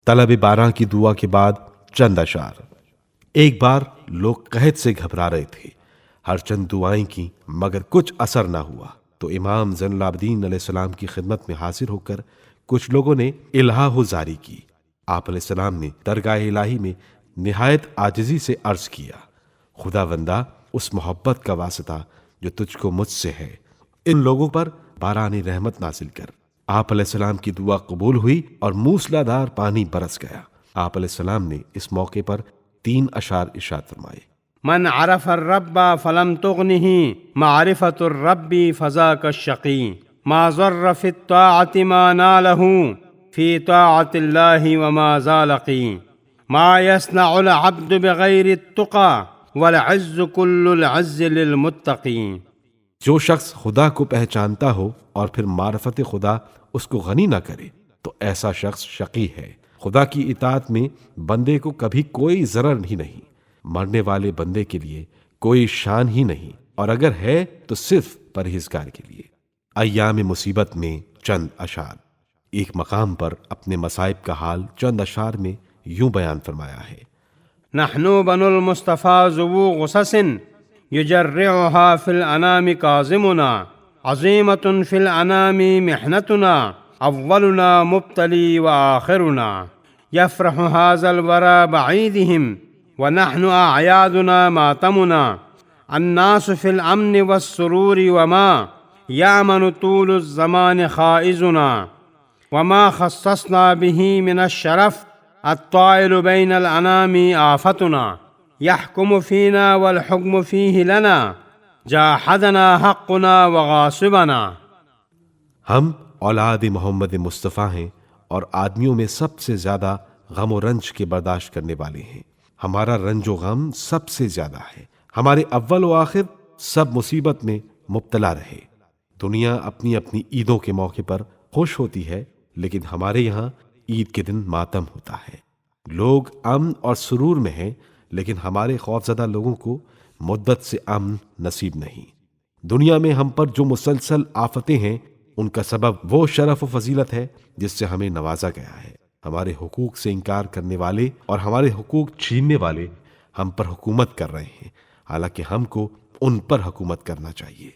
طلب باران کی دعا کے بعد چند اشعار۔ ایک بار لوگ قحط سے گھبرا رہے تھے، ہر چند دعائیں کی مگر کچھ اثر نہ ہوا، تو امام زین العابدین علیہ السلام کی خدمت میں حاضر ہو کر کچھ لوگوں نے الہا جاری کی۔ آپ علیہ السلام نے درگاہ الہی میں نہایت عاجزی سے عرض کیا، خدا بندہ، اس محبت کا واسطہ جو تجھ کو مجھ سے ہے، ان لوگوں پر باران رحمت نازل کر۔ آپ علیہ السلام کی دعا قبول ہوئی اور موسلا دار پانی برس گیا۔ آپ علیہ السلام نے اس موقع پر 3 اشعار ارشاد فرمائے۔ من عرف الرب فلم تغنه معرفة الرب فذاك الشقي ما ضر في الطاعة ما ناله في طاعة الله وما زالقي ما يصنع العبد بغير التقى والعز كل العز للمتقي۔ جو شخص خدا کو پہچانتا ہو اور پھر معرفت خدا اس کو غنی نہ کرے تو ایسا شخص شقی ہے۔ خدا کی اطاعت میں بندے کو کبھی کوئی ضرر ہی نہیں، مرنے والے بندے کے لیے کوئی شان ہی نہیں، اور اگر ہے تو صرف پرہیزگار کے لیے۔ ایام مصیبت میں چند اشعار۔ ایک مقام پر اپنے مصائب کا حال چند اشعار میں یوں بیان فرمایا ہے۔ نحن بنو المصطفى ذو غصص يجرعها في الأنام كاظمنا عظيمة في الأنام محنتنا أولنا مبتلي وآخرنا يفرح هذا الورى بعيدهم ونحن أعيادنا ماتمنا الناس في الأمن والسرور وما يأمن طول الزمان خائزنا وما خصصنا به من الشرف الطائل بين الأنام آفتنا يحكم فينا والحكم فيه لنا جاحدنا حقنا وغاصبنا۔ ہم اولاد محمد مصطفیٰ ہیں اور آدمیوں میں سب سے زیادہ غم و رنج کے برداشت کرنے والے ہیں۔ ہمارا رنج و غم سب سے زیادہ ہے۔ ہمارے اول و آخر سب مصیبت میں مبتلا رہے۔ دنیا اپنی اپنی عیدوں کے موقع پر خوش ہوتی ہے، لیکن ہمارے یہاں عید کے دن ماتم ہوتا ہے۔ لوگ امن اور سرور میں ہیں، لیکن ہمارے خوفزدہ لوگوں کو مدت سے امن نصیب نہیں۔ دنیا میں ہم پر جو مسلسل آفتیں ہیں، ان کا سبب وہ شرف و فضیلت ہے جس سے ہمیں نوازا گیا ہے۔ ہمارے حقوق سے انکار کرنے والے اور ہمارے حقوق چھیننے والے ہم پر حکومت کر رہے ہیں، حالانکہ ہم کو ان پر حکومت کرنا چاہیے۔